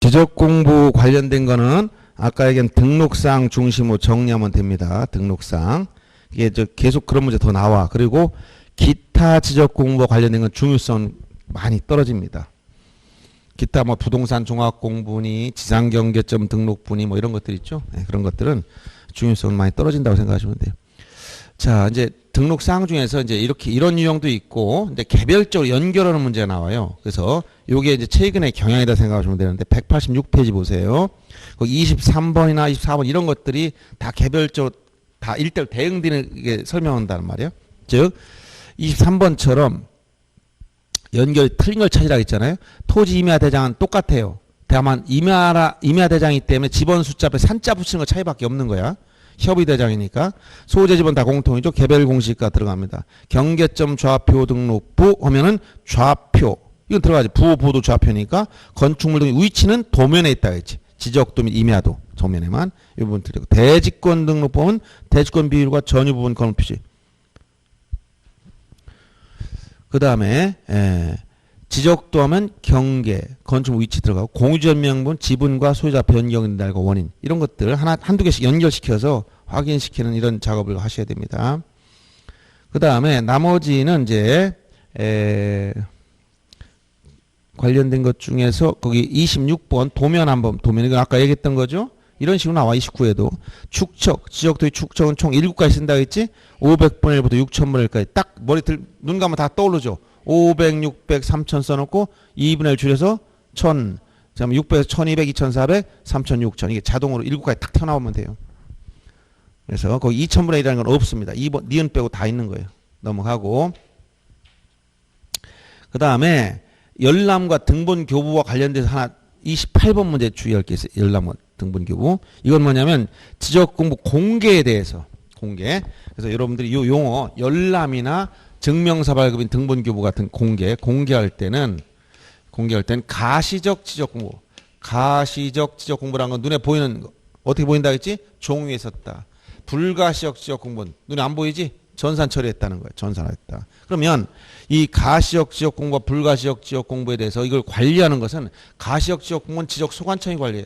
지적 공부 관련된 거는 아까 얘기한 등록사항 중심으로 정리하면 됩니다. 등록사항. 이게 계속 그런 문제 더 나와. 그리고 기타 지적 공부와 관련된 건 중요성 많이 떨어집니다. 기타 뭐 부동산 종합 공부니 지상경계점 등록부니 뭐 이런 것들 있죠. 네, 그런 것들은 중요성은 많이 떨어진다고 생각하시면 돼요. 자, 이제 등록 사항 중에서 이제 이렇게 이런 유형도 있고, 근데 개별적으로 연결하는 문제가 나와요. 그래서 요게 이제 최근의 경향이다 생각하시면 되는데 186페이지 보세요. 거기 23번이나 24번 이런 것들이 다 개별적으로 다 일대로 대응되는 게 설명한다는 말이에요. 즉 23번처럼 연결 틀린 걸 찾으라고 했잖아요. 토지 임야 대장은 똑같아요. 다만 임야 대장이기 때문에 집원 숫자 앞에 산자 붙이는 거 차이밖에 없는 거야. 협의 대장이니까. 소재 집은 다 공통이죠. 개별 공시가 들어갑니다. 경계점 좌표 등록부 하면은 좌표. 이건 들어가지. 부호도 좌표니까 건축물 등 위치는 도면에 있다 했지. 지적도 및 임야도 도면에만 이 부분 드리고. 대지권 등록부는 대지권 비율과 전유 부분 건물 표시. 그 다음에 지적도 하면 경계, 건축물 위치 들어가고 공유전 명분, 지분과 소유자 변경 날과 원인 이런 것들 한두 개씩 연결시켜서 확인시키는 이런 작업을 하셔야 됩니다. 그 다음에 나머지는 이제 관련된 것 중에서 거기 26번 도면 한번 도면 이건 아까 얘기했던 거죠. 이런 식으로 나와 29에도 축척 지적도의 축척은 총 7가지 쓴다 했지. 500분의 1부터 6000분의 1까지 딱 머리 눈 감으면 다 떠오르죠. 500, 600, 3000 써놓고 2분의 1 줄여서 1000 600에서 1200, 2400, 3000, 6000 이게 자동으로 7가지 탁 튀어나오면 돼요. 그래서 거기 2000분의 1이라는 건 없습니다. 2번 니은 빼고 다 있는 거예요. 넘어가고 그 다음에 열람과 등본 교부와 관련돼서 하나 28번 문제 주의할 게 있어요. 열람과 등본 교부. 이건 뭐냐면 지적 공부 공개에 대해서 공개. 그래서 여러분들이 이 용어 열람이나 증명서 발급인 등본 교부 같은 공개할 때는 가시적 지적 공부. 가시적 지적 공부라는 건 눈에 보이는 거. 어떻게 보인다 했지? 종이에 썼다. 불가시적 지적 공부는 눈에 안 보이지? 전산 처리했다는 거예요. 전산했다. 그러면 이 가시적 지적 공부와 불가시적 지적 공부에 대해서 이걸 관리하는 것은 가시적 지적 공부는 지적 소관청이 관리해.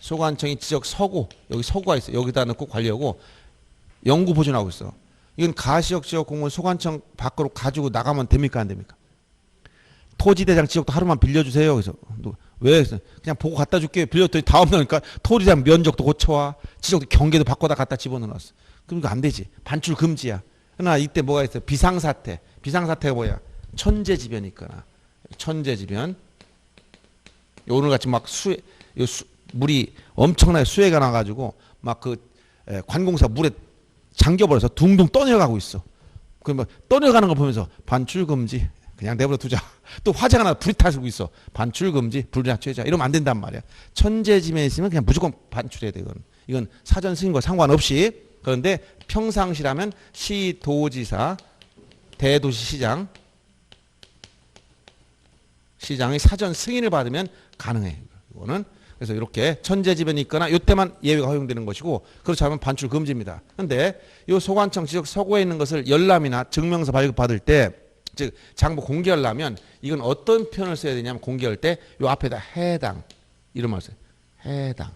소관청이 지적 서고 여기 서고가 있어. 여기다 넣고 관리하고 연구 보존하고 있어. 이건 가시적 지적 공무원 소관청 밖으로 가지고 나가면 됩니까 안 됩니까? 토지대장 지적도 하루만 빌려주세요. 그래서 왜? 그냥 보고 갖다 줄게. 빌렸더니 다음 날니까 토지대장 면적도 고쳐와 지적도 경계도 바꿔다 갖다 집어넣어놨어. 그럼 이거 안 되지. 반출 금지야. 그러나 이때 뭐가 있어요? 비상사태. 비상사태가 뭐야? 천재지변이 있거나 천재지변. 오늘같이 막 물이 엄청나게 수해가 나가지고 막 그 관공사 물에 잠겨버려서 둥둥 떠내려가고 있어. 그러면 떠내려가는 걸 보면서 반출 금지. 그냥 내버려 두자. 또 화재가 나 불이 타고 있어. 반출 금지. 불이나 쬐자. 이러면 안 된단 말이야. 천재지변에 있으면 그냥 무조건 반출해야 돼. 이건 사전 승인과 상관없이. 그런데 평상시라면 시도지사, 대도시시장, 시장의 사전 승인을 받으면 가능해. 이거는. 그래서 이렇게 천재지변이 있거나 이때만 예외가 허용되는 것이고 그렇지 않으면 반출 금지입니다. 그런데 이 소관청 지적 서고에 있는 것을 열람이나 증명서 발급받을 때 즉 장부 공개하려면 이건 어떤 표현을 써야 되냐면 공개할 때 이 앞에다 해당 이런 말을 써요. 해당.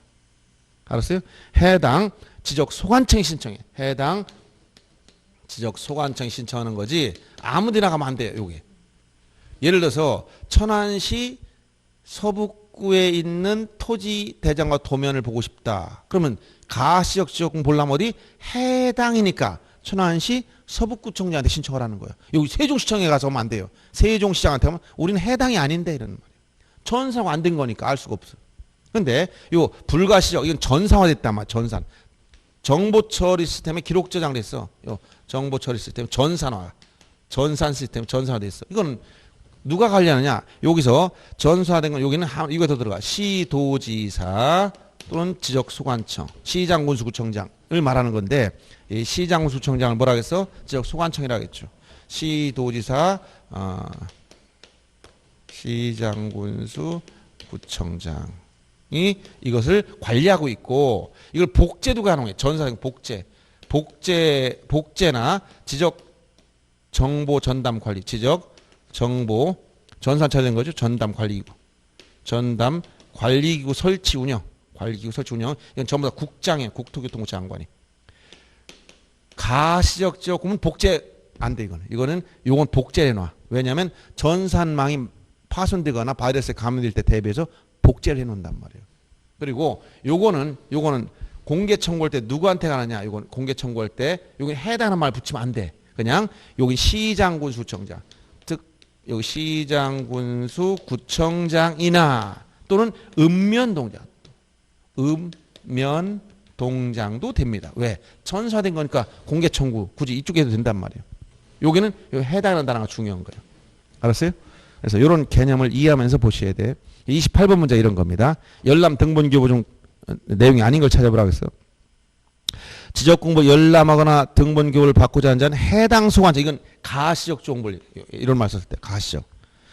알았어요? 해당 지적 소관청이 신청해. 해당 지적 소관청이 신청하는 거지 아무데나 가면 안 돼요. 여기. 예를 들어서 천안시 서북구에 있는 토지 대장과 도면을 보고 싶다. 그러면 가시적 지적공 보려면 어디? 해당이니까 천안시 서북구청장한테 신청을 하는 거예요. 여기 세종시청에 가서 하면 안 돼요. 세종시장한테 하면 우리는 해당이 아닌데 이러는 말이에요. 전산화 안 된 거니까 알 수가 없어. 근데 요 불가시적 이건 전산화됐단 말이야. 전산. 정보처리 시스템에 기록 저장됐어. 요 정보처리 시스템 전산화. 전산 시스템 전산화됐어. 이건 누가 관리하느냐? 여기서 전수화된 건 여기는 이거 더 들어가. 시도지사 또는 지적소관청, 시장군수구청장을 말하는 건데 이 시장군수구청장을 뭐라 하겠어? 지적소관청이라고 했죠. 시도지사, 시장군수구청장이 이것을 관리하고 있고 이걸 복제도 가능해. 전사된 복제나 지적 정보 전담 관리, 지적 정보 전산 처리된 거죠. 전담 관리이고 전담 관리기구 설치 운영, 관리기구 설치 운영 이건 전부 다 국장이에요. 국토교통부 장관이. 가시적 지역구는 복제 안 돼 이거는. 요건 복제해 놔. 왜냐하면 전산망이 파손되거나 바이러스에 감염될 때 대비해서 복제를 해 놓는단 말이에요. 그리고 요거는 공개 청구할 때 누구한테 가느냐? 요건 공개 청구할 때 여기 해당하는 말 붙이면 안 돼. 그냥 여기 시장군수청장, 즉 여기 시장군수구청장이나 또는 읍면동장, 읍면동장도 됩니다. 왜? 전사된 거니까 공개 청구 굳이 이쪽에 해도 된단 말이에요. 여기는 해당하는 단어가 중요한 거예요. 알았어요? 그래서 이런 개념을 이해하면서 보셔야 돼. 28번 문제 이런 겁니다. 열람 등본교부 중 내용이 아닌 걸 찾아보라고 했어. 지적공부 열람하거나 등본교부를 받고자 하는 자는 해당 소관청, 이건 가시적 정보를 이런 말 썼을 때 가시적.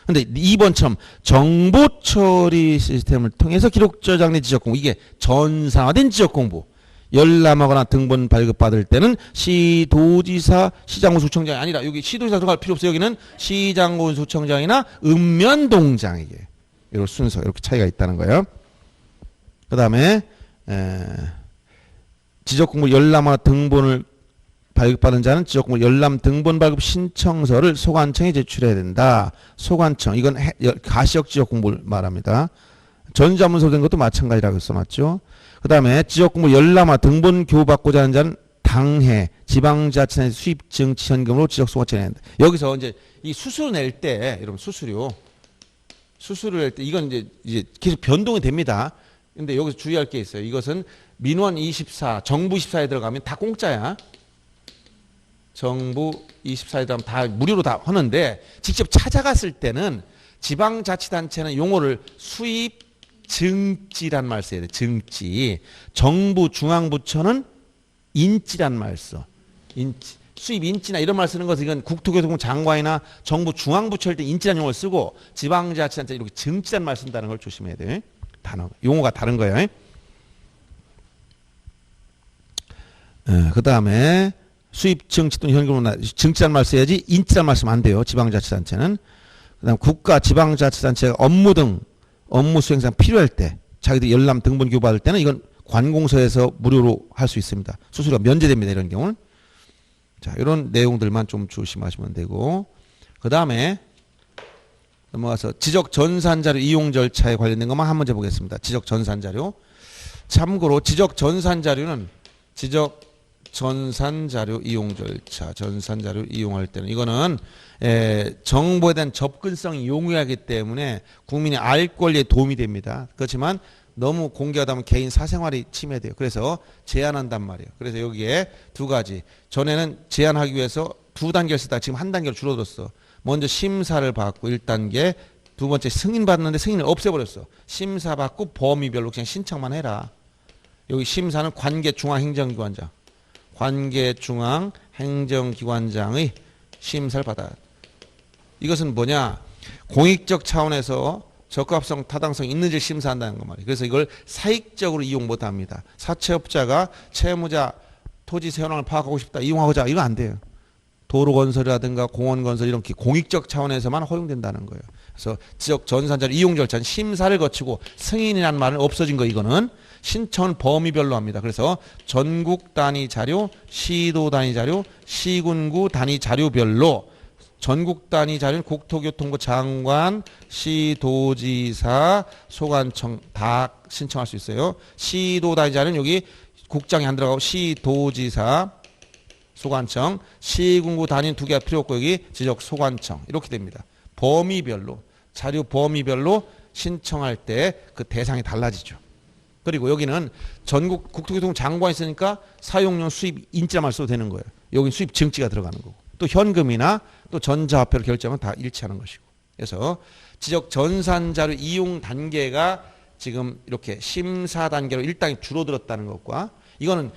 근데 2번처럼 정보 처리 시스템을 통해서 기록 저장된 지적공부, 이게 전산화된 지적공부 열람하거나 등본 발급받을 때는 시도지사, 시장군수청장이 아니라 여기 시도지사 들어갈 필요 없어요. 여기는 시장군수청장이나 읍면동장에게 이런 순서 이렇게 차이가 있다는 거예요. 그 다음에 지적공부 열람하거나 등본을 발급받은 자는 지적공부 열람 등본 발급 신청서를 소관청에 제출해야 된다. 소관청, 이건 가시적 지적공부를 말합니다. 전자문서로 된 것도 마찬가지라고 써놨죠. 그 다음에 지적공부 열람화 등본 교부받고자 하는 자는 당해 지방자치단체 수입증치 현금으로 지적소관청에 내야 된다. 여기서 이제 이 수수료 낼 때, 여러분 수수료를 낼 때 이건 이제 계속 변동이 됩니다. 근데 여기서 주의할 게 있어요. 이것은 민원 24, 정부 24에 들어가면 다 공짜야. 정부 24에 들어가면 다 무료로 다 하는데 직접 찾아갔을 때는 지방자치단체는 용어를 수입 증지란 말 써야 돼. 증지. 정부 중앙부처는 인지란 말 써. 인지. 수입 인지나 이런 말 쓰는 것은 이건 국토교통부 장관이나 정부 중앙부처일 때 인지란 용어를 쓰고 지방자치단체 이렇게 증지란 말 쓴다는 걸 조심해야 돼. 단어 용어가 다른 거예요. 그 다음에 수입 증지 또는 현금으로 증지란 말 써야지 인지란 말 쓰면 안 돼요. 지방자치단체는. 그 다음 국가 지방자치단체가 업무 등 업무 수행상 필요할 때 자기들 열람 등본 교부받을 때는 이건 관공서에서 무료로 할 수 있습니다. 수수료가 면제됩니다. 이런 경우는. 자, 이런 내용들만 좀 조심하시면 되고, 그 다음에 넘어가서 지적 전산자료 이용 절차에 관련된 것만 한 문제 보겠습니다. 지적 전산자료. 참고로 지적 전산자료는 지적 전산자료 이용 절차, 전산자료 이용할 때는 이거는 정보에 대한 접근성이 용이하기 때문에 국민의 알 권리에 도움이 됩니다. 그렇지만 너무 공개하다 보면 개인 사생활이 침해돼요. 그래서 제한한단 말이에요. 그래서 여기에 두 가지. 전에는 제한하기 위해서 두 단계를 쓰다가 지금 한 단계로 줄어들었어. 먼저 심사를 받고 1단계, 두 번째 승인 받는데 승인을 없애버렸어. 심사 받고 범위별로 그냥 신청만 해라. 여기 심사는 관계중앙행정기관장, 관계중앙행정기관장의 심사를 받아야 돼. 이것은 뭐냐? 공익적 차원에서 적합성, 타당성 있는지 심사한다는 거 말이에요. 그래서 이걸 사익적으로 이용 못합니다. 사채업자가 채무자 토지 세원을 파악하고 싶다, 이용하고자, 이거 안 돼요. 도로 건설이라든가 공원 건설 이렇게 공익적 차원에서만 허용된다는 거예요. 그래서 지적 전산자료 이용 절차는 심사를 거치고 승인이라는 말은 없어진 거. 이거는 신청은 범위별로 합니다. 그래서 전국 단위 자료, 시도 단위 자료, 시군구 단위 자료별로 전국 단위 자료는 국토교통부 장관, 시도지사, 소관청 다 신청할 수 있어요. 시도 단위 자료는 여기 국장이 안 들어가고 시도지사, 소관청, 시군구 단위는 두 개가 필요 없고 여기 지적 소관청 이렇게 됩니다. 범위별로, 자료 범위별로 신청할 때 그 대상이 달라지죠. 그리고 여기는 전국 국토교통부 장관이 있으니까 사용용 수입 인지란 말 써도 되는 거예요. 여기 수입 증지가 들어가는 거고. 또 현금이나 또 전자화폐로 결정은 다 일치하는 것이고. 그래서 지적 전산자료 이용 단계가 지금 이렇게 심사 단계로 1단계 줄어들었다는 것과 이거는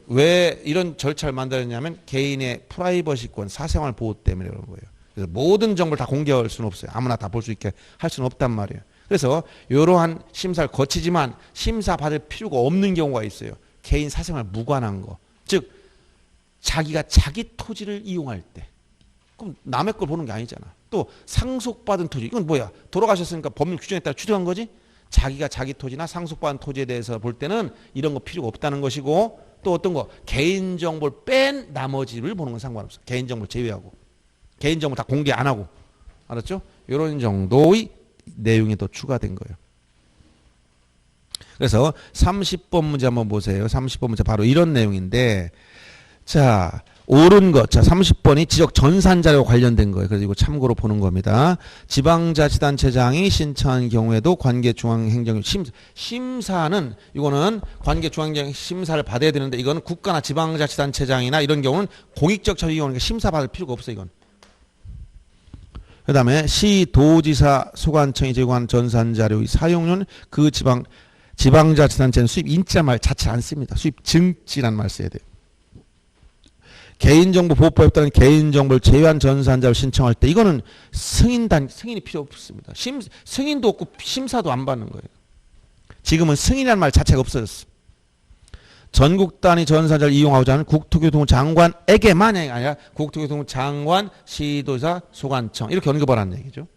왜 이런 절차를 만들었냐면 개인의 프라이버시권, 사생활 보호 때문에 그런 거예요. 그래서 모든 정보를 다 공개할 수는 없어요. 아무나 다 볼 수 있게 할 수는 없단 말이에요. 그래서 이러한 심사를 거치지만 심사 받을 필요가 없는 경우가 있어요. 개인 사생활 무관한 거. 즉 자기가 자기 토지를 이용할 때 그럼 남의 걸 보는 게 아니잖아. 또 상속받은 토지, 이건 뭐야? 돌아가셨으니까 법률 규정에 따라 취득한 거지? 자기가 자기 토지나 상속받은 토지에 대해서 볼 때는 이런 거 필요가 없다는 것이고, 또 어떤 거 개인정보를 뺀 나머지를 보는 건 상관없어. 개인정보를 제외하고, 개인정보 다 공개 안 하고, 알았죠? 이런 정도의 내용이 또 추가된 거예요. 그래서 30번 문제 한번 보세요. 30번 문제 바로 이런 내용인데, 자, 옳은 것. 자, 30번이 지적 전산자료와 관련된 거예요. 그래서 이거 참고로 보는 겁니다. 지방자치단체장이 신청한 경우에도 관계중앙행정 심사는, 이거는 관계중앙행정 심사를 받아야 되는데, 이거는 국가나 지방자치단체장이나 이런 경우는 공익적 처리 경우는 심사받을 필요가 없어요. 이건. 그 다음에 시도지사 소관청이 제공한 전산자료의 사용료는 그 지방자치단체는 수입 인자말 자체 안 씁니다. 수입 증지란 말 써야 돼요. 개인정보 보호법에 따른 개인정보를 제외한 전산자를 신청할 때 이거는 승인이 필요 없습니다. 승인도 없고 심사도 안 받는 거예요. 지금은 승인이라는 말 자체가 없어졌어. 전국 단위 전산자를 이용하고자 하는 국토교통부 장관에게만이 아니라 국토교통부 장관, 시도지사, 소관청 이렇게 언급을 하는 얘기죠.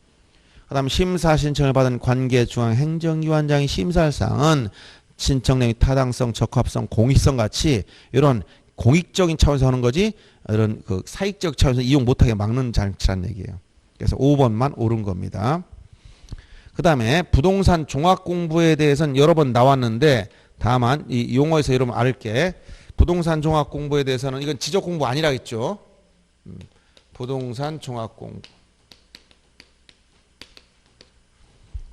그 다음에 심사 신청을 받은 관계중앙행정기관장이 심사할 사항은 신청 내용의 타당성, 적합성, 공익성 같이 이런 공익적인 차원에서 하는 거지 이런 그 사익적 차원에서 이용 못하게 막는 장치라는 얘기예요. 그래서 5번만 옳은 겁니다. 그 다음에 부동산 종합공부에 대해서는 여러 번 나왔는데 다만 이 용어에서 여러분 알게 부동산 종합공부에 대해서는 이건 지적공부 아니라 했죠. 부동산 종합공부.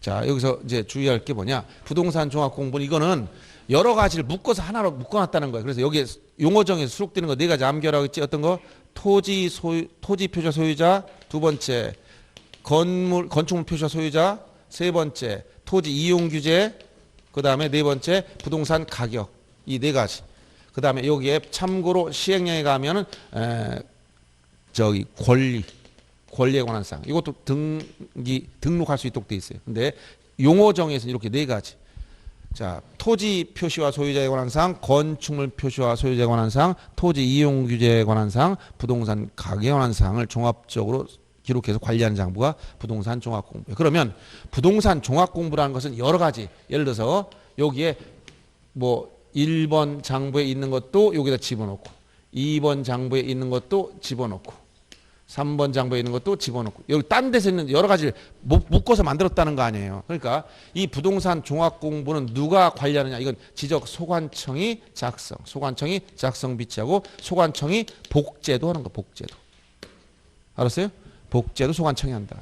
자, 여기서 이제 주의할 게 뭐냐. 부동산 종합공부는 이거는 여러 가지를 묶어서 하나로 묶어놨다는 거예요. 그래서 여기에 용어정에서 수록되는 거 네 가지 암기하라고 했지. 어떤 거? 토지 표시자 소유자. 두 번째, 건축물 표시자 소유자. 세 번째, 토지 이용 규제. 그 다음에 네 번째, 부동산 가격. 이 네 가지. 그 다음에 여기에 참고로 시행령에 가면은 권리에 관한 사항. 이것도 등록할 수 있도록 돼 있어요. 근데 용어정에서는 이렇게 네 가지. 자, 토지 표시와 소유자에 관한 사항, 건축물 표시와 소유자에 관한 사항, 토지 이용 규제에 관한 사항, 부동산 가격에 관한 사항을 종합적으로 기록해서 관리하는 장부가 부동산 종합공부예요. 그러면 부동산 종합공부라는 것은 여러 가지, 예를 들어서 여기에 뭐 1번 장부에 있는 것도 여기다 집어넣고 2번 장부에 있는 것도 집어넣고 3번 장부에 있는 것도 집어넣고 여기 딴 데서 있는 여러 가지를 묶어서 만들었다는 거 아니에요. 그러니까 이 부동산 종합공부는 누가 관리하느냐. 이건 지적 소관청이 작성 비치하고 소관청이 복제도 하는 거. 복제도. 알았어요? 복제도 소관청이 한다.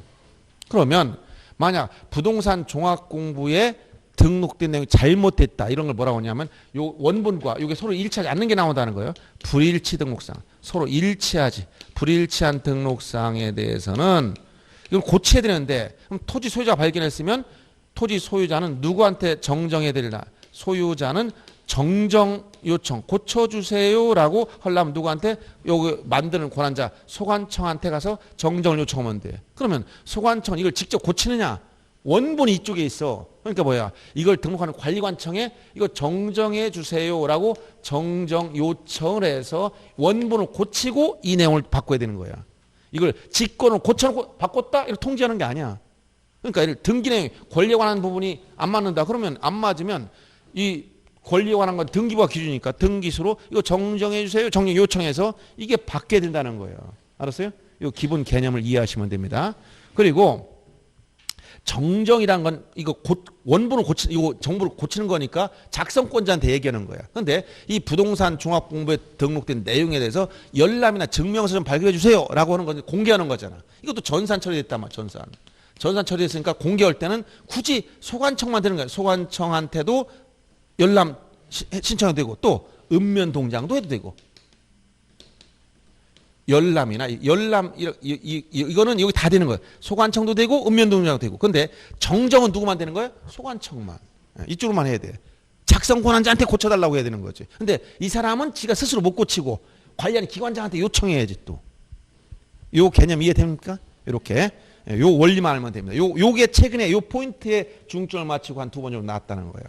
그러면 만약 부동산 종합공부에 등록된 내용이 잘못됐다. 이런 걸 뭐라고 하냐면 요 원본과 이게 서로 일치하지 않는 게 나온다는 거예요. 불일치 등록상. 서로 일치하지. 불일치한 등록상에 대해서는 이걸 고쳐야 되는데 그럼 토지 소유자가 발견했으면 토지 소유자는 누구한테 정정해야 되나? 소유자는 정정 요청 고쳐주세요라고 하려면 누구한테 여기 만드는 권한자 소관청한테 가서 정정을 요청하면 돼. 그러면 소관청은 이걸 직접 고치느냐? 원본이 이쪽에 있어. 그러니까 뭐야? 이걸 등록하는 관리관청에 이거 정정해 주세요라고 정정 요청을 해서 원본을 고치고 이 내용을 바꿔야 되는 거야. 이걸 직권을 고쳐놓고 바꿨다? 이렇게 통지하는 게 아니야. 그러니까 등기 내용 권리에 관한 부분이 안 맞는다. 그러면 안 맞으면 이 권리에 관한 건 등기부가 기준이니까 등기수로 이거 정정해 주세요. 정정 요청해서 이게 바뀌어야 된다는 거예요. 알았어요? 이 기본 개념을 이해하시면 됩니다. 그리고 정정이란 건 이거 원본을 이거 정보를 고치는 거니까 작성권자한테 얘기하는 거야. 그런데 이 부동산 종합공부에 등록된 내용에 대해서 열람이나 증명서 좀 발급해 주세요라고 하는 건 공개하는 거잖아. 이것도 전산 처리됐단 말이야. 전산 처리됐으니까 공개할 때는 굳이 소관청만 되는 거야. 소관청한테도 열람 신청해도 되고 또 읍면 동장도 해도 되고. 열람이나 열람 이거는 여기 다 되는 거예요. 소관청도 되고 읍면동장도 되고. 근데 정정은 누구만 되는 거예요? 소관청만. 이쪽으로만 해야 돼. 작성 권한자한테 고쳐달라고 해야 되는 거지. 근데 이 사람은 지가 스스로 못 고치고 관련 기관장한테 요청해야지 또. 요 개념 이해됩니까? 이렇게 요 원리만 알면 됩니다. 요게 최근에 요 포인트에 중점을 맞추고 한 두 번 정도 나왔다는 거예요.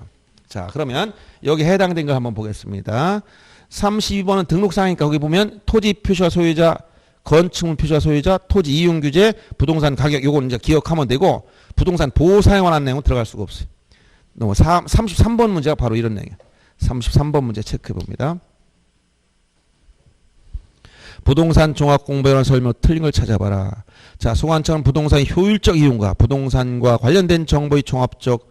자, 그러면 여기 해당된 걸 한번 보겠습니다. 32번은 등록사항이니까 거기 보면 토지 표시와 소유자, 건축물 표시와 소유자, 토지 이용 규제, 부동산 가격 요건 이제 기억하면 되고 부동산 보호 사용에 관한 내용은 들어갈 수가 없어요. 넘어 33번 문제가 바로 이런 내용이에요. 33번 문제 체크해 봅니다. 부동산 종합 공부에 설명 틀린 걸 찾아봐라. 자, 소관청은 부동산의 효율적 이용과 부동산과 관련된 정보의 종합적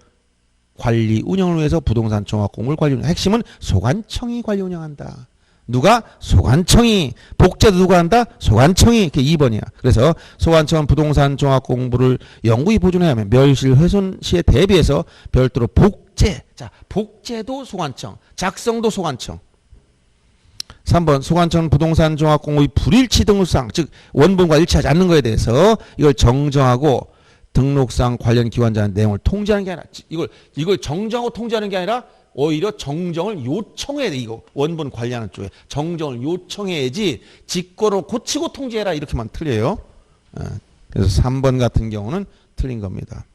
관리 운영을 위해서 부동산 종합 공부를 관리 운영. 핵심은 소관청이 관리 운영한다. 누가? 소관청이. 복제도 누가 한다? 소관청이. 그게 2번이야. 그래서 소관청은 부동산 종합 공부를 영구히 보존해야 하면 멸실 훼손 시에 대비해서 별도로 복제. 자, 복제도 소관청, 작성도 소관청. 3번 소관청은 부동산 종합 공부의 불일치 등록상, 즉 원본과 일치하지 않는 것에 대해서 이걸 정정하고 등록상 관련 기관자의 내용을 통지하는 게 아니라 이걸 정정하고 통지하는 게 아니라 오히려 정정을 요청해야 돼. 이거 원본 관리하는 쪽에 정정을 요청해야지 직권으로 고치고 통지해라 이렇게만 틀려요. 그래서 3번 같은 경우는 틀린 겁니다.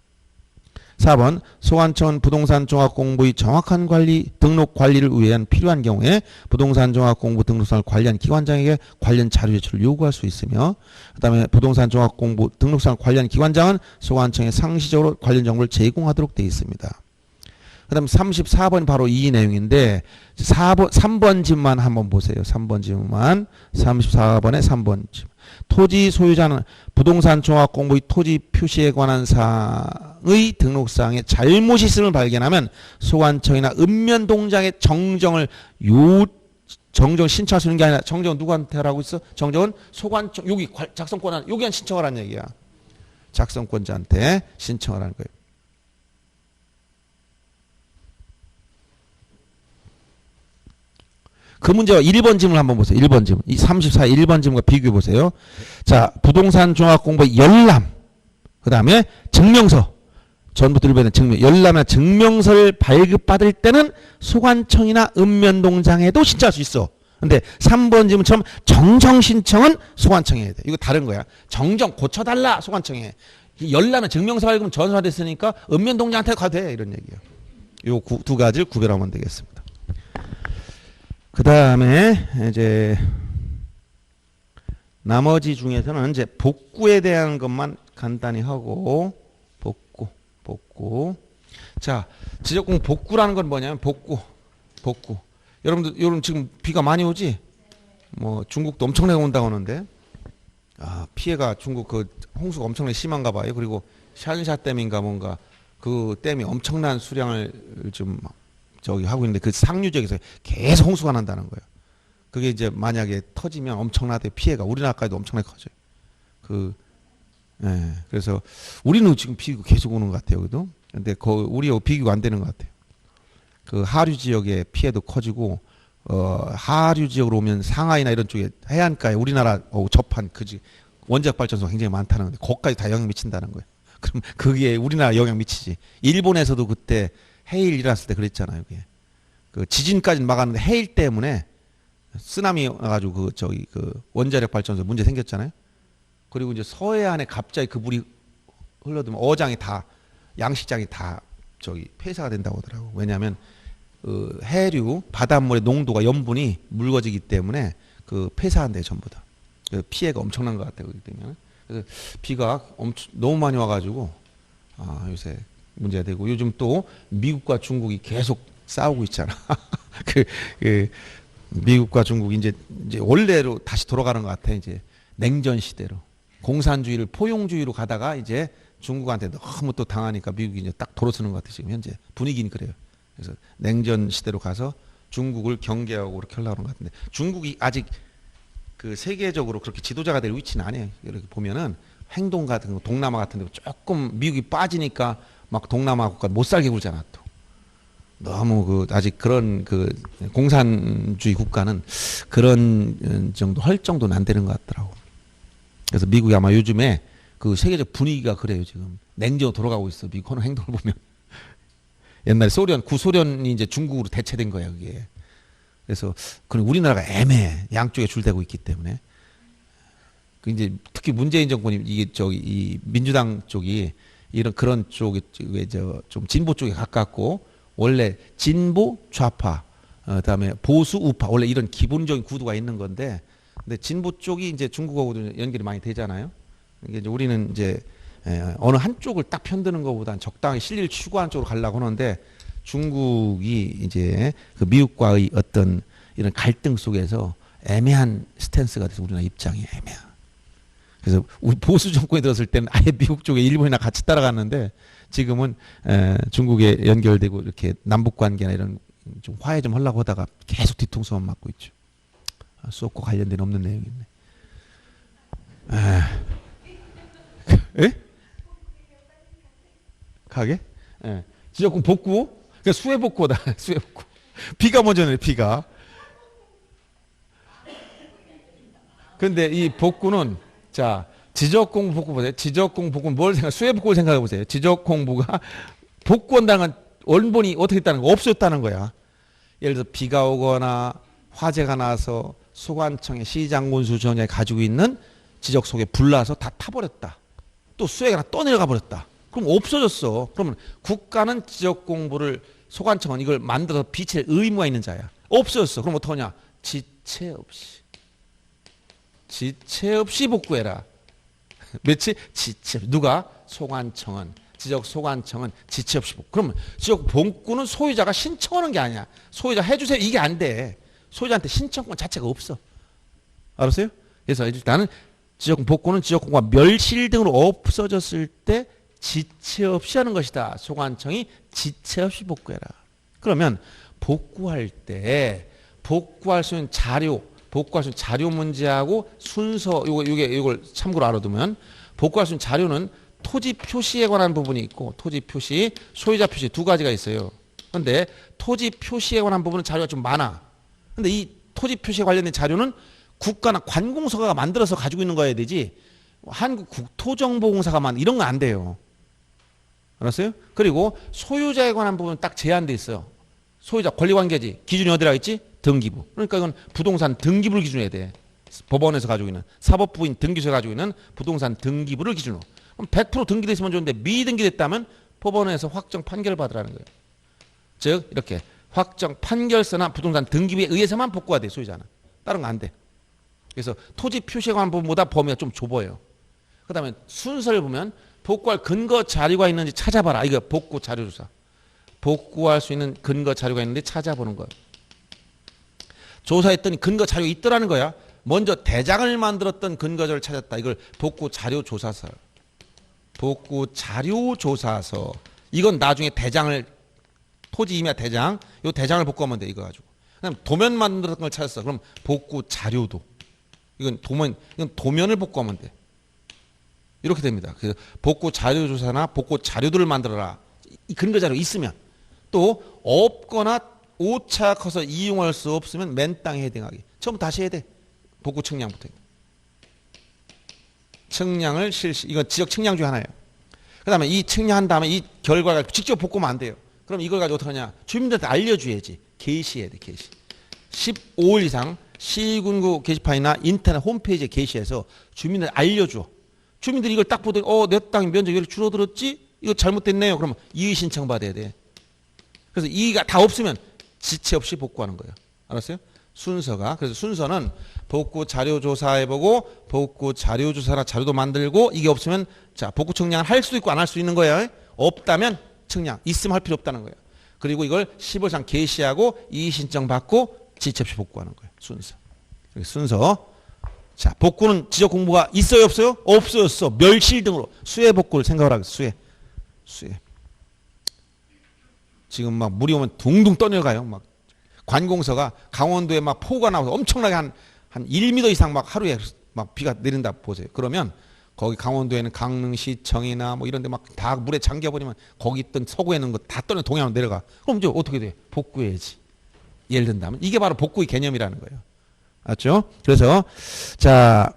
4번 소관청은 부동산 종합공부의 정확한 관리, 등록 관리를 위한 필요한 경우에 부동산 종합공부 등록상을 관리한 기관장에게 관련 자료 제출을 요구할 수 있으며 그 다음에 부동산 종합공부 등록상을 관리한 기관장은 소관청에 상시적으로 관련 정보를 제공하도록 되어 있습니다. 그 다음에 34번이 바로 이 내용인데 3번 집만 한번 보세요. 3번 집만 34번에 3번 집. 토지 소유자는 부동산 종합공부의 토지 표시에 관한 사항의 등록사항에 잘못이 있음을 발견하면 소관청이나 읍면동장의 정정을 정정 신청할 수 있는 게 아니라 정정은 누구한테 하라고 있어? 정정은 소관청 여기 작성권한 여기한 신청을 하는 얘기야. 작성권자한테 신청을 하는 거예요. 그 문제와 1번 질문 한번 보세요. 1번 질문. 이 34의 1번 질문과 비교해 보세요. 자, 부동산 종합공부의 열람, 그 다음에 증명서, 전부터 일반의 열람이나 증명서를 발급받을 때는 소관청이나 읍면동장에도 신청할 수 있어. 근데 3번 질문처럼 정정 신청은 소관청에 해야 돼. 이거 다른 거야. 정정 고쳐달라 소관청에. 열람은 증명서 발급은 전산화됐으니까 읍면동장한테 가도 돼. 이런 얘기예요. 요 두 가지를 구별하면 되겠습니다. 그 다음에 이제 나머지 중에서는 이제 복구에 대한 것만 간단히 하고 복구. 자, 지적공 복구라는 건 뭐냐면 복구. 여러분들 요즘 지금 비가 많이 오지? 뭐 중국도 엄청나게 온다고 하는데 피해가 중국 그 홍수가 엄청나게 심한가 봐요. 그리고 샨샤 댐인가 뭔가 그 댐이 엄청난 수량을 좀 하고 있는데 그 상류 지역에서 계속 홍수가 난다는 거예요. 그게 이제 만약에 터지면 엄청나게 피해가 우리나라까지도 엄청나게 커져요. 그래서 우리는 지금 비가 계속 오는 것 같아요. 그래도. 근데 우리하고 비교가 안 되는 것 같아요. 그 하류 지역의 피해도 커지고 하류 지역으로 오면 상하이나 이런 쪽에 해안가에 우리나라 접한 원자력 발전소가 굉장히 많다는 건데 거기까지 다 영향 미친다는 거예요. 그럼 그게 우리나라 영향 미치지. 일본에서도 그때 해일 일어났을 때 그랬잖아요. 그게. 그 지진까지는 막았는데 해일 때문에 쓰나미 와가지고 그 원자력 발전소 문제 생겼잖아요. 그리고 이제 서해안에 갑자기 그 물이 흘러들면 어장이 다 양식장이 다 폐사가 된다고 하더라고. 왜냐하면 해류 바닷물의 농도가 염분이 묽어지기 때문에 그 폐사한대 전부 다. 피해가 엄청난 것 같아요. 그렇기 때문에. 그래서 비가 너무 많이 와가지고 요새 문제가 되고 요즘 또 미국과 중국이 계속 싸우고 있잖아. 미국과 중국이 이제 원래로 다시 돌아가는 것 같아. 이제 냉전 시대로 공산주의를 포용주의로 가다가 이제 중국한테 너무 또 당하니까 미국이 이제 딱 돌아서는 것 같아. 지금 현재 분위기는 그래요. 그래서 냉전 시대로 가서 중국을 경계하고 그렇게 하려고 하는 것 같은데 중국이 아직 그 세계적으로 그렇게 지도자가 될 위치는 아니에요. 이렇게 보면은 행동 같은 거 동남아 같은 데 조금 미국이 빠지니까 막 동남아 국가 못 살게 굴잖아 또. 너무 아직 그런 공산주의 국가는 그런 정도 할 정도는 안 되는 것 같더라고. 그래서 미국이 아마 요즘에 그 세계적 분위기가 그래요. 지금 냉전으로 돌아가고 있어. 미국 하는 행동을 보면. 옛날에 구소련이 이제 중국으로 대체된 거야 그게. 그래서 우리나라가 애매해. 양쪽에 줄대고 있기 때문에. 이제 특히 문재인 정권이 이 민주당 쪽이 그런 쪽에 좀 진보 쪽에 가깝고 원래 진보 좌파 그다음에 보수 우파 원래 이런 기본적인 구도가 있는 건데 근데 진보 쪽이 이제 중국하고도 연결이 많이 되잖아요. 이제 우리는 이제 어느 한쪽을 딱 편드는 것보다는 적당히 실리를 추구하는 쪽으로 가려고 하는데 중국이 이제 그 미국과의 어떤 이런 갈등 속에서 애매한 스탠스가 돼서 우리나라 입장이 애매한. 그래서 우리 보수 정권이 들었을 때는 아예 미국 쪽에 일본이나 같이 따라갔는데 지금은 중국에 연결되고 이렇게 남북 관계나 이런 좀 화해 좀 하려고 하다가 계속 뒤통수만 맞고 있죠. 수업과 관련된 없는 내용이네. 예? 가게? 예. 지적금 복구? 그러니까 수해 복구다. 수해 복구. 비가 먼저네, 비가. 근데 이 복구는 자, 지적 공부 복구 보세요. 지적 공부 복구는 뭘 생각? 수해 복구를 생각해 보세요. 지적 공부가 복구한다는 원본이 어떻게 있다는 거? 없어졌다는 거야. 예를 들어 비가 오거나 화재가 나서 소관청의 시장군수 전에 가지고 있는 지적 속에 불나서 다 타버렸다. 또 수해가 떠내려가 버렸다. 그럼 없어졌어. 그러면 국가는 지적 공부를 소관청은 이걸 만들어서 비칠 의무가 있는 자야. 없어졌어. 그럼 어떡하냐? 지체 없이. 지체 없이 복구해라. 며칠? 지체. 누가? 소관청은. 지적 소관청은 지체 없이 복구. 그러면 지적 복구는 소유자가 신청하는 게 아니야. 소유자 해주세요. 이게 안 돼. 소유자한테 신청권 자체가 없어. 알았어요? 그래서 일단은 지적 복구는 지적 공부가 멸실 등으로 없어졌을 때 지체 없이 하는 것이다. 소관청이 지체 없이 복구해라. 그러면 복구할 때 복구할 수 있는 자료, 복구할 수 있는 자료 문제하고 순서 이걸 참고로 알아두면 복구할 수 있는 자료는 토지 표시에 관한 부분이 있고 토지 표시, 소유자 표시 두 가지가 있어요. 그런데 토지 표시에 관한 부분은 자료가 좀 많아. 근데 이 토지 표시에 관련된 자료는 국가나 관공서가 만들어서 가지고 있는 거여야 되지 한국 국토정보공사가 이런 건 안 돼요. 알았어요? 그리고 소유자에 관한 부분은 딱 제한돼 있어요. 소유자 권리관계지. 기준이 어디라 했지? 등기부. 그러니까 이건 부동산 등기부를 기준해야 돼. 법원에서 가지고 있는 사법부인 등기소에 가지고 있는 부동산 등기부를 기준으로. 그럼 100% 등기돼 있으면 좋은데 미등기됐다면 법원에서 확정 판결을 받으라는 거예요. 즉 이렇게 확정 판결서나 부동산 등기부에 의해서만 복구가 돼. 소유자는. 다른 거 안 돼. 그래서 토지 표시에 관한 부분보다 범위가 좀 좁아요. 그 다음에 순서를 보면 복구할 근거 자료가 있는지 찾아봐라. 이거 복구 자료 조사. 복구할 수 있는 근거 자료가 있는데 찾아보는 거예요. 조사했더니 근거 자료가 있더라는 거야. 먼저 대장을 만들었던 근거자를 찾았다. 이걸 복구 자료 조사서. 복구 자료 조사서. 이건 나중에 대장을 토지 임야 대장. 이 대장을 복구하면 돼. 이거 가지고. 그다음 도면 만들었던 걸 찾았어. 그럼 복구 자료도. 이건 도면을 복구하면 돼. 이렇게 됩니다. 그래서 복구 자료 조사나 복구 자료들을 만들어라. 이 근거 자료 있으면 또 없거나 오차 커서 이용할 수 없으면 맨 땅에 해당하게. 처음부터 다시 해야 돼. 복구 측량부터. 측량을 실시. 이건 지적 측량 중 하나예요. 그다음에 이 측량한 다음에 이 결과가 직접 복구하면 안 돼요. 그럼 이걸 가지고 어떻게 하냐? 주민들한테 알려줘야지. 게시해야 돼. 게시. 15일 이상 시군구 게시판이나 인터넷 홈페이지에 게시해서 주민들 알려줘. 주민들이 이걸 딱 보더니 내 땅 면적이 왜 이렇게 줄어들었지? 이거 잘못됐네요. 그러면 이의 신청 받아야 돼. 그래서 이의가 다 없으면 지체 없이 복구하는 거예요. 알았어요? 순서가. 그래서 순서는 복구 자료 조사해보고 복구 자료 조사나 자료도 만들고 이게 없으면 자 복구 측량을 할 수도 있고 안 할 수 있는 거예요. 없다면 측량. 있으면 할 필요 없다는 거예요. 그리고 이걸 15상 게시하고 이의 신청 받고 지체 없이 복구하는 거예요. 순서. 순서. 자, 복구는 지적 공부가 있어요, 없어요? 없어졌어. 멸실 등으로. 수해 복구를 생각을 하겠어. 수해. 지금 막 물이 오면 둥둥 떠내려가요. 막 관공서가 강원도에 막 폭우가 나와서 엄청나게 한 1m 이상 막 하루에 막 비가 내린다 보세요. 그러면 거기 강원도에는 강릉시청이나 뭐 이런 데 막 다 물에 잠겨버리면 거기 있던 서구에 있는 거 다 떠내 동해안으로 내려가. 그럼 이제 어떻게 돼? 복구해야지. 예를 든다면. 이게 바로 복구의 개념이라는 거예요. 맞죠? 그래서 자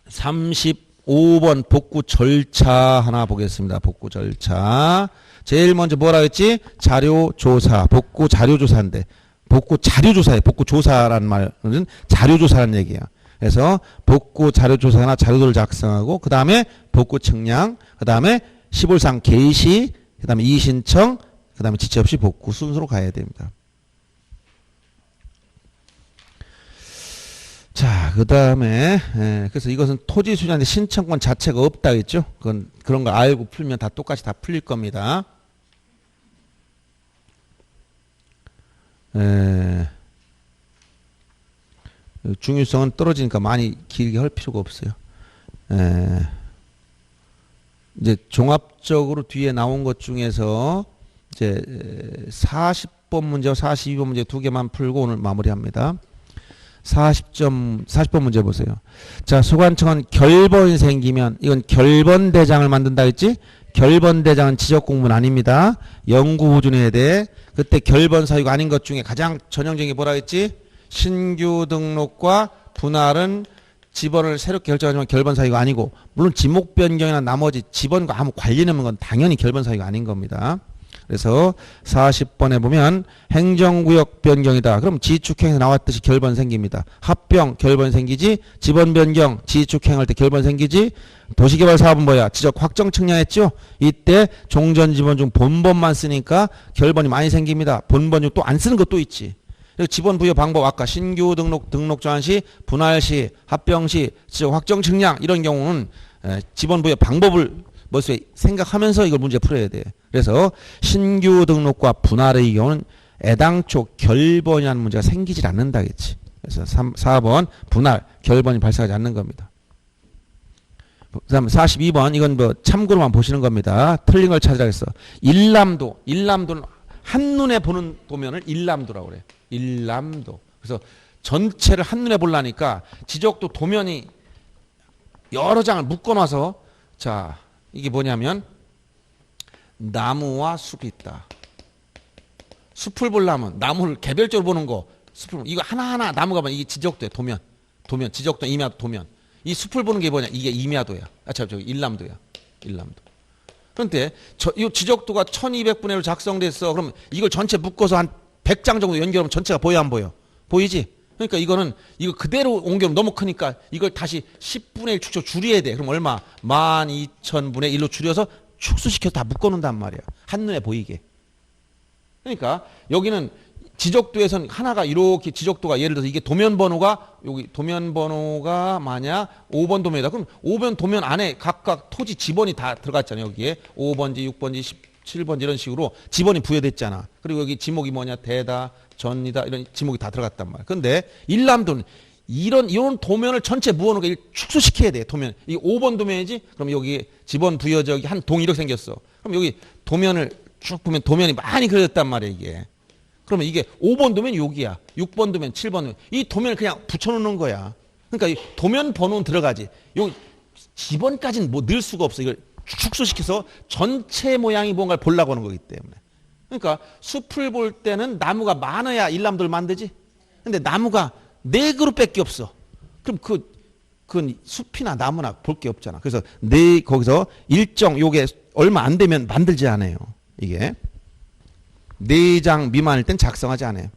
35번 복구 절차 하나 보겠습니다. 복구 절차. 제일 먼저 뭐라 했지? 자료 조사. 복구 자료 조사인데 복구 자료 조사예요. 복구 조사라는 말은 자료 조사라는 얘기야. 그래서 복구 자료 조사나 자료들을 작성하고 그 다음에 복구 측량, 그 다음에 시볼상 게시, 그 다음에 이의 신청, 그 다음에 지체 없이 복구 순서로 가야 됩니다. 자, 그 다음에, 그래서 이것은 토지 수자한테 신청권 자체가 없다 했죠? 그건, 그런 걸 알고 풀면 다 똑같이 다 풀릴 겁니다. 에, 중요성은 떨어지니까 많이 길게 할 필요가 없어요. 이제 종합적으로 뒤에 나온 것 중에서 이제 40번 문제와 42번 문제 두 개만 풀고 오늘 마무리합니다. 40번 문제 보세요. 자, 소관청은 결번이 생기면 이건 결번대장을 만든다 했지? 결번대장은 지적공무는 아닙니다. 연구보존해야 돼. 그때 결번 사유가 아닌 것 중에 가장 전형적인 게 뭐라 했지? 신규 등록과 분할은 지번을 새롭게 결정하지만 결번 사유가 아니고, 물론 지목 변경이나 나머지 지번과 아무 관련 없는 건 당연히 결번 사유가 아닌 겁니다. 그래서 40번에 보면 행정구역 변경이다. 그럼 지축행에서 나왔듯이 결번 생깁니다. 합병 결번 생기지, 지번 변경 지축행할 때 결번 생기지. 도시개발 사업은 뭐야? 지적 확정 측량했죠. 이때 종전 지번 중 본번만 쓰니까 결번이 많이 생깁니다. 본번 중 또 안 쓰는 것도 있지. 지번 부여 방법 아까 신규 등록 전환 시, 분할 시, 합병 시, 지적 확정 측량 이런 경우는 지번 부여 방법을 머릿속에 생각하면서 이걸 문제 풀어야 돼. 그래서 신규 등록과 분할의 경우는 애당초 결번이라는 문제가 생기질 않는다겠지. 그래서 4번 분할 결번이 발생하지 않는 겁니다. 그다음 42번 이건 뭐 참고로만 보시는 겁니다. 틀린 걸 찾으라 했어. 일람도는 한눈에 보는 도면을 일람도라고 그래. 일람도. 그래서 전체를 한눈에 보려니까 지적도 도면이 여러 장을 묶어놔서, 자, 이게 뭐냐면 나무와 숲이 있다. 숲을 보려면 나무를 개별적으로 보는 거, 숲을 이거 하나하나 나무가 봐. 이게 지적도야. 도면 지적도 임야도 도면. 이 숲을 보는 게 뭐냐? 이게 임야도야. 저기 일람도야. 일람도. 그런데 이 지적도가 1200분의 1로 작성됐어. 그럼 이걸 전체 묶어서 한 100장 정도 연결하면 전체가 보여 안 보여? 보이지? 그러니까 이거 그대로 옮겨면 너무 크니까 이걸 다시 10분의 1 축소 줄여야 돼. 그럼 얼마? 12,000분의 1로 줄여서 축소시켜서 다 묶어놓는단 말이야. 한눈에 보이게. 그러니까 여기는 지적도에선 하나가 이렇게 지적도가 예를 들어서 이게 도면번호가 여기 도면번호가 만약 5번 도면이다. 그럼 5번 도면 안에 각각 토지 지번이 다 들어갔잖아요. 여기에 5번지, 6번지, 17번지 이런 식으로 지번이 부여됐잖아. 그리고 여기 지목이 뭐냐? 대다, 전이다 이런 지목이 다 들어갔단 말이야. 근데 일람도는 이런 도면을 전체 모아놓고 축소시켜야 돼. 도면. 이게 5번 도면이지? 그럼 여기 지번 부여적이 한 동 이렇게 생겼어. 그럼 여기 도면을 쭉 보면 도면이 많이 그려졌단 말이야, 이게. 그러면 이게 5번 도면 여기야. 6번 도면, 7번 도면. 이 도면을 그냥 붙여놓는 거야. 그러니까 이 도면 번호는 들어가지. 여기 지번까지는 뭐 넣을 수가 없어. 이걸 축소시켜서 전체 모양이 뭔가를 보려고 하는 거기 때문에. 그러니까 숲을 볼 때는 나무가 많아야 일람도를 만들지. 근데 나무가 4그룹밖에 없어. 그럼 그 숲이나 나무나 볼 게 없잖아. 그래서 거기서 일정 요게 얼마 안 되면 만들지 않아요. 이게 4장 미만일 땐 작성하지 않아요.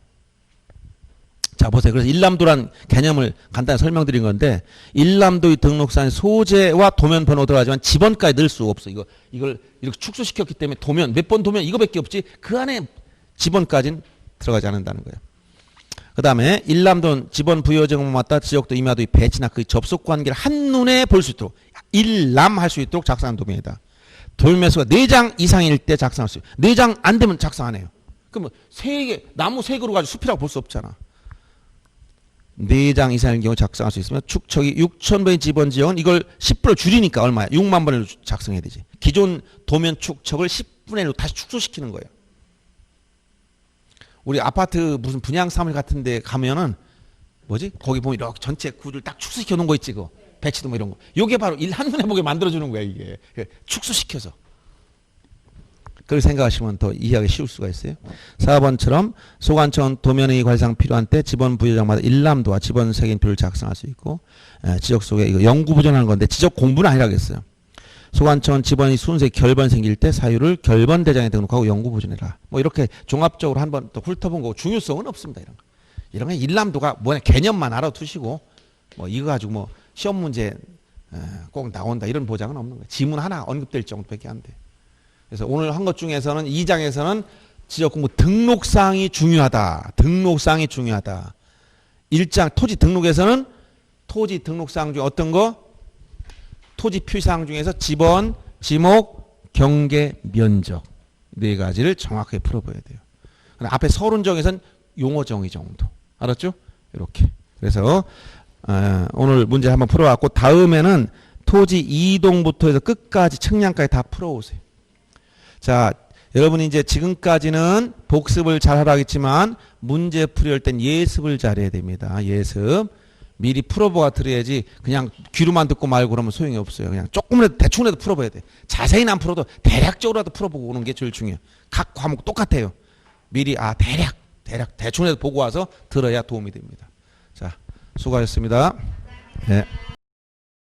자, 보세요. 그래서 일람도란 개념을 간단히 설명드린 건데, 일람도의 등록상의 소재와 도면 번호 들어가지만 지번까지 넣을 수 없어. 이걸 이렇게 축소시켰기 때문에 도면, 몇 번 도면 이거밖에 없지, 그 안에 지번까지는 들어가지 않는다는 거예요. 그 다음에 일람도는 지번 부여정만 맞다 지역도 임야도의 배치나 그 접속 관계를 한눈에 볼 수 있도록, 일람할 수 있도록 작성한 도면이다. 도면수가 4장 이상일 때 작성할 수 있어요. 4장 안 되면 작성 안 해요. 그러면 나무 3그루 가지고 숲이라고 볼 수 없잖아. 4장 이상일 경우 작성할 수 있으면 축척이 6,000번의 지번 지역은 이걸 10분을 줄이니까 얼마야? 6만 번을 작성해야 되지. 기존 도면 축척을 10분의 1로 다시 축소시키는 거예요. 우리 아파트 무슨 분양사무실 같은 데 가면은 뭐지? 거기 보면 이렇게 전체 구를 딱 축소시켜 놓은 거 있지, 그거. 배치도 뭐 이런 거. 요게 바로 한눈에 보게 만들어주는 거야, 이게. 축소시켜서. 그렇게 생각하시면 더 이해하기 쉬울 수가 있어요. 4번처럼 소관청은 도면의 관상 필요한 때 지번 부여장마다 일람도와 지번 색인표를 작성할 수 있고, 지적 속에 이거 연구 보존하는 건데 지적 공부는 아니라겠어요. 소관청은 지번이 순수의 결번 생길 때 사유를 결번 대장에 등록하고 연구 보존해라. 뭐 이렇게 종합적으로 한번 또 훑어본 거고 중요성은 없습니다. 이런 거. 이런 게 일람도가 뭐냐 개념만 알아두시고 뭐 이거 가지고 뭐 시험 문제 꼭 나온다 이런 보장은 없는 거예요. 지문 하나 언급될 정도밖에 안 돼. 그래서 오늘 한 것 중에서는 2장에서는 지적공부 등록사항이 중요하다. 등록사항이 중요하다. 1장 토지 등록에서는 토지 등록사항 중에 어떤 거? 토지 표시사항 중에서 지번, 지목, 경계, 면적 4가지를 정확하게 풀어봐야 돼요. 앞에 서론정에서는 용어 정의 정도. 알았죠? 이렇게. 그래서 오늘 문제 한번 풀어왔고 다음에는 토지 이동부터 해서 끝까지 측량까지 다 풀어오세요. 자, 여러분이 이제 지금까지는 복습을 잘 하라 했지만 문제 풀이할 땐 예습을 잘해야 됩니다. 예습. 미리 풀어보가 들어야지 그냥 귀로만 듣고 말고 그러면 소용이 없어요. 그냥 조금이라도 대충이라도 풀어봐야 돼. 자세히는 안 풀어도 대략적으로라도 풀어보고 오는 게 제일 중요해요. 각 과목 똑같아요. 미리 대략 대충이라도 보고 와서 들어야 도움이 됩니다. 자, 수고하셨습니다. 네.